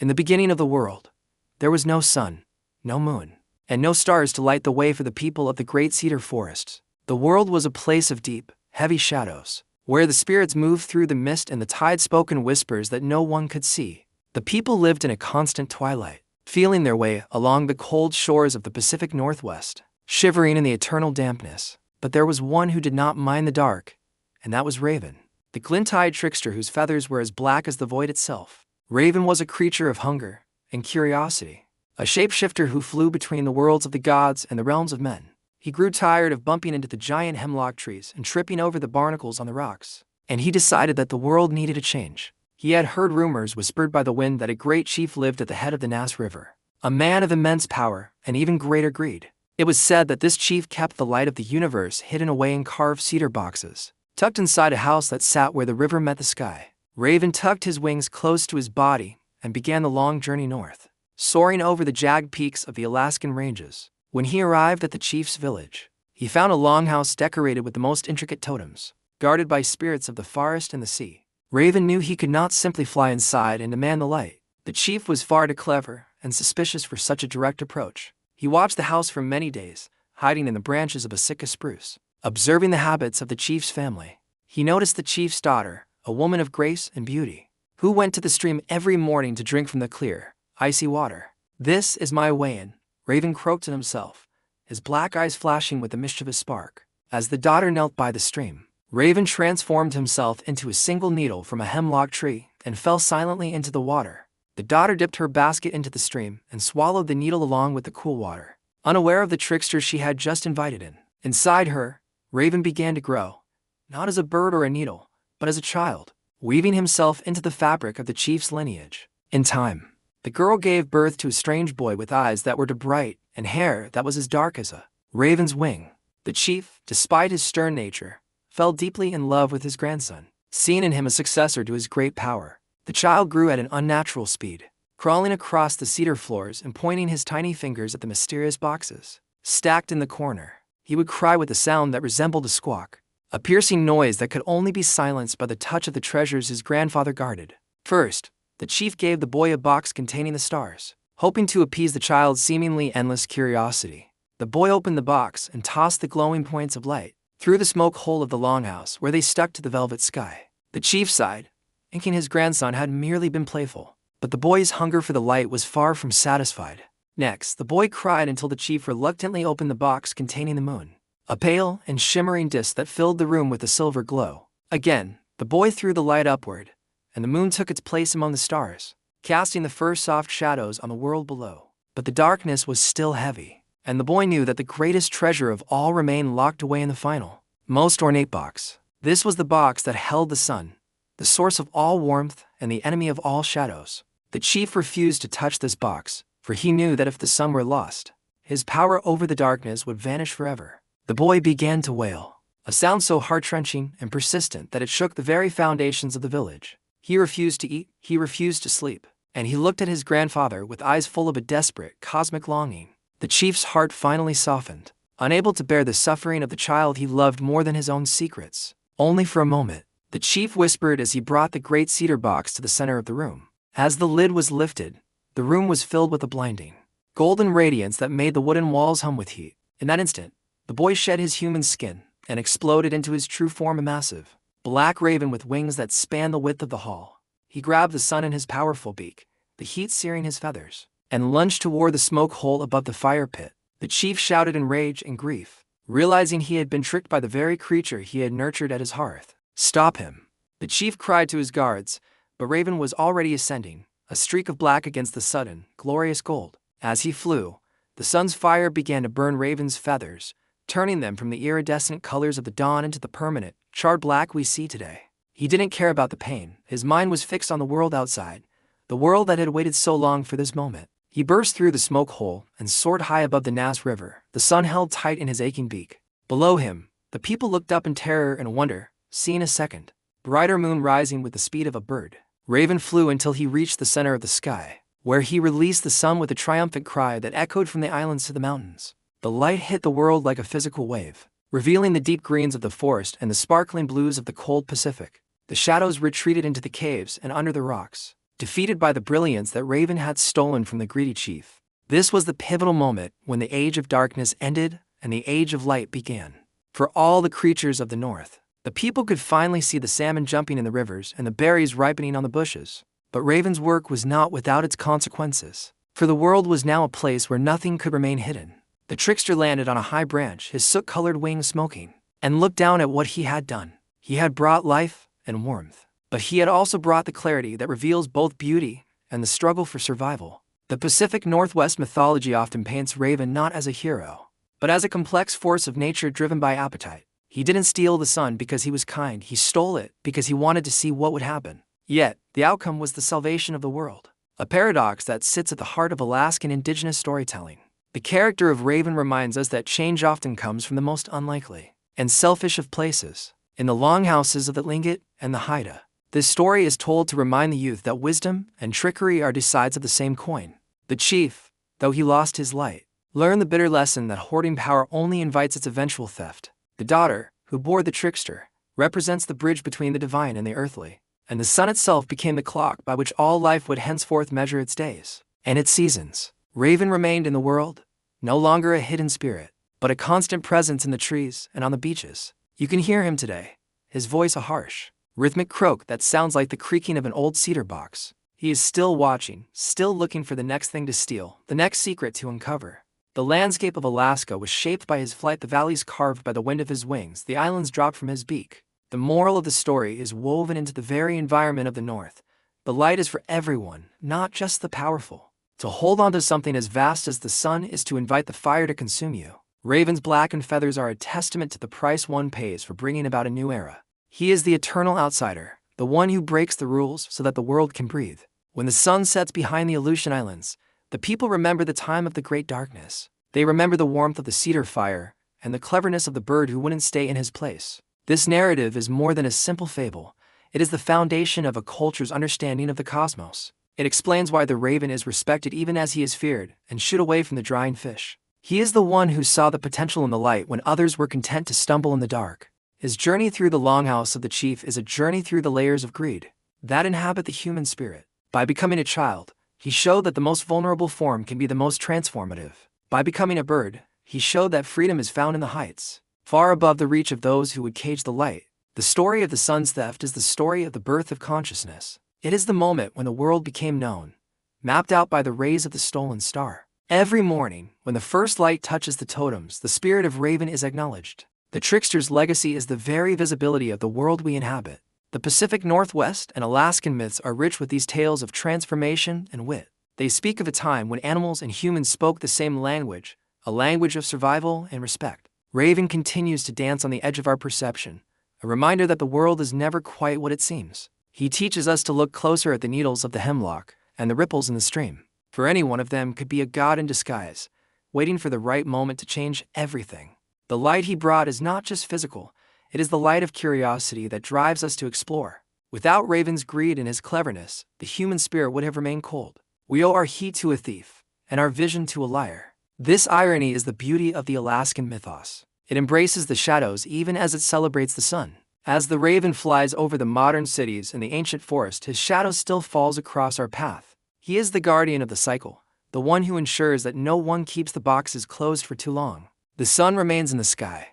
In the beginning of the world, there was no sun, no moon, and no stars to light the way for the people of the great cedar forests. The world was a place of deep, heavy shadows, where the spirits moved through the mist and the tide spoke in whispers that no one could see. The people lived in a constant twilight, feeling their way along the cold shores of the Pacific Northwest, shivering in the eternal dampness. But there was one who did not mind the dark, and that was Raven, the glint-eyed trickster whose feathers were as black as the void itself. Raven was a creature of hunger and curiosity, a shapeshifter who flew between the worlds of the gods and the realms of men. He grew tired of bumping into the giant hemlock trees and tripping over the barnacles on the rocks, and he decided that the world needed a change. He had heard rumors whispered by the wind that a great chief lived at the head of the Nass River, a man of immense power and even greater greed. It was said that this chief kept the light of the universe hidden away in carved cedar boxes, tucked inside a house that sat where the river met the sky. Raven tucked his wings close to his body and began the long journey north, soaring over the jagged peaks of the Alaskan ranges. When he arrived at the chief's village, he found a longhouse decorated with the most intricate totems, guarded by spirits of the forest and the sea. Raven knew he could not simply fly inside and demand the light. The chief was far too clever and suspicious for such a direct approach. He watched the house for many days, hiding in the branches of a Sitka spruce, observing the habits of the chief's family. He noticed the chief's daughter, a woman of grace and beauty, who went to the stream every morning to drink from the clear, icy water. "This is my way in," Raven croaked to himself, his black eyes flashing with a mischievous spark. As the daughter knelt by the stream, Raven transformed himself into a single needle from a hemlock tree and fell silently into the water. The daughter dipped her basket into the stream and swallowed the needle along with the cool water, unaware of the trickster she had just invited in. Inside her, Raven began to grow, not as a bird or a needle, but as a child, weaving himself into the fabric of the chief's lineage. In time, the girl gave birth to a strange boy with eyes that were too bright and hair that was as dark as a raven's wing. The chief, despite his stern nature, fell deeply in love with his grandson, seeing in him a successor to his great power. The child grew at an unnatural speed, crawling across the cedar floors and pointing his tiny fingers at the mysterious boxes stacked in the corner. He would cry with a sound that resembled a squawk, a piercing noise that could only be silenced by the touch of the treasures his grandfather guarded. First, the chief gave the boy a box containing the stars, hoping to appease the child's seemingly endless curiosity. The boy opened the box and tossed the glowing points of light through the smoke hole of the longhouse where they stuck to the velvet sky. The chief sighed, thinking his grandson had merely been playful, but the boy's hunger for the light was far from satisfied. Next, the boy cried until the chief reluctantly opened the box containing the moon, a pale and shimmering disk that filled the room with a silver glow. Again, the boy threw the light upward, and the moon took its place among the stars, casting the first soft shadows on the world below. But the darkness was still heavy, and the boy knew that the greatest treasure of all remained locked away in the final, most ornate box. This was the box that held the sun, the source of all warmth and the enemy of all shadows. The chief refused to touch this box, for he knew that if the sun were lost, his power over the darkness would vanish forever. The boy began to wail, a sound so heart-wrenching and persistent that it shook the very foundations of the village. He refused to eat, he refused to sleep, and he looked at his grandfather with eyes full of a desperate, cosmic longing. The chief's heart finally softened, unable to bear the suffering of the child he loved more than his own secrets. Only for a moment, the chief whispered as he brought the great cedar box to the center of the room. As the lid was lifted, the room was filled with a blinding, golden radiance that made the wooden walls hum with heat. In that instant, the boy shed his human skin and exploded into his true form, a massive, black raven with wings that spanned the width of the hall. He grabbed the sun in his powerful beak, the heat searing his feathers, and lunged toward the smoke hole above the fire pit. The chief shouted in rage and grief, realizing he had been tricked by the very creature he had nurtured at his hearth. "Stop him!" The chief cried to his guards, but Raven was already ascending, a streak of black against the sudden, glorious gold. As he flew, the sun's fire began to burn Raven's feathers, turning them from the iridescent colors of the dawn into the permanent, charred black we see today. He didn't care about the pain. His mind was fixed on the world outside, the world that had waited so long for this moment. He burst through the smoke hole and soared high above the Nass River, the sun held tight in his aching beak. Below him, the people looked up in terror and wonder, seeing a second, brighter moon rising with the speed of a bird. Raven flew until he reached the center of the sky, where he released the sun with a triumphant cry that echoed from the islands to the mountains. The light hit the world like a physical wave, revealing the deep greens of the forest and the sparkling blues of the cold Pacific. The shadows retreated into the caves and under the rocks, defeated by the brilliance that Raven had stolen from the greedy chief. This was the pivotal moment when the Age of Darkness ended and the Age of Light began. For all the creatures of the north, the people could finally see the salmon jumping in the rivers and the berries ripening on the bushes. But Raven's work was not without its consequences, for the world was now a place where nothing could remain hidden. The trickster landed on a high branch, his soot-colored wings smoking, and looked down at what he had done. He had brought life and warmth, but he had also brought the clarity that reveals both beauty and the struggle for survival. The Pacific Northwest mythology often paints Raven not as a hero, but as a complex force of nature driven by appetite. He didn't steal the sun because he was kind, he stole it because he wanted to see what would happen. Yet, the outcome was the salvation of the world, a paradox that sits at the heart of Alaskan indigenous storytelling. The character of Raven reminds us that change often comes from the most unlikely and selfish of places, in the longhouses of the Tlingit and the Haida. This story is told to remind the youth that wisdom and trickery are two sides of the same coin. The chief, though he lost his light, learned the bitter lesson that hoarding power only invites its eventual theft. The daughter, who bore the trickster, represents the bridge between the divine and the earthly, and the sun itself became the clock by which all life would henceforth measure its days and its seasons. Raven remained in the world, no longer a hidden spirit, but a constant presence in the trees and on the beaches. You can hear him today, his voice a harsh, rhythmic croak that sounds like the creaking of an old cedar box. He is still watching, still looking for the next thing to steal, the next secret to uncover. The landscape of Alaska was shaped by his flight, the valleys carved by the wind of his wings, the islands dropped from his beak. The moral of the story is woven into the very environment of the North. The light is for everyone, not just the powerful. To hold on to something as vast as the sun is to invite the fire to consume you. Raven's blackened feathers are a testament to the price one pays for bringing about a new era. He is the eternal outsider, the one who breaks the rules so that the world can breathe. When the sun sets behind the Aleutian Islands, the people remember the time of the Great Darkness. They remember the warmth of the cedar fire and the cleverness of the bird who wouldn't stay in his place. This narrative is more than a simple fable. It is the foundation of a culture's understanding of the cosmos. It explains why the raven is respected even as he is feared and shooed away from the drying fish. He is the one who saw the potential in the light when others were content to stumble in the dark. His journey through the longhouse of the chief is a journey through the layers of greed that inhabit the human spirit. By becoming a child, he showed that the most vulnerable form can be the most transformative. By becoming a bird, he showed that freedom is found in the heights, far above the reach of those who would cage the light. The story of the sun's theft is the story of the birth of consciousness. It is the moment when the world became known, mapped out by the rays of the stolen star. Every morning, when the first light touches the totems, the spirit of Raven is acknowledged. The trickster's legacy is the very visibility of the world we inhabit. The Pacific Northwest and Alaskan myths are rich with these tales of transformation and wit. They speak of a time when animals and humans spoke the same language, a language of survival and respect. Raven continues to dance on the edge of our perception, a reminder that the world is never quite what it seems. He teaches us to look closer at the needles of the hemlock and the ripples in the stream, for any one of them could be a god in disguise, waiting for the right moment to change everything. The light he brought is not just physical, it is the light of curiosity that drives us to explore. Without Raven's greed and his cleverness, the human spirit would have remained cold. We owe our heat to a thief, and our vision to a liar. This irony is the beauty of the Alaskan mythos. It embraces the shadows even as it celebrates the sun. As the raven flies over the modern cities and the ancient forest, his shadow still falls across our path. He is the guardian of the cycle, the one who ensures that no one keeps the boxes closed for too long. The sun remains in the sky,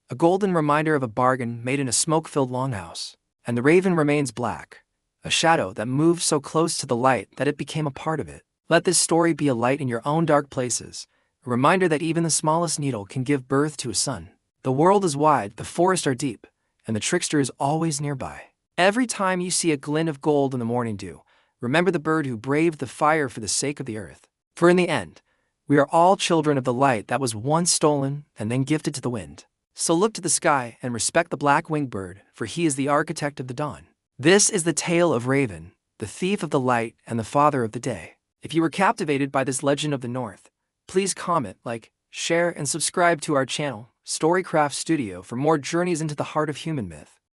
a golden reminder of a bargain made in a smoke-filled longhouse. And the raven remains black, a shadow that moved so close to the light that it became a part of it. Let this story be a light in your own dark places, a reminder that even the smallest needle can give birth to a sun. The world is wide, the forests are deep, and the trickster is always nearby. Every time you see a glint of gold in the morning dew, remember the bird who braved the fire for the sake of the earth. For in the end, we are all children of the light that was once stolen and then gifted to the wind. So look to the sky and respect the black-winged bird, for he is the architect of the dawn. This is the tale of Raven, the thief of the light and the father of the day. If you were captivated by this legend of the North, please comment, like, share, and subscribe to our channel, Storycraft Studio, for more journeys into the heart of human myth.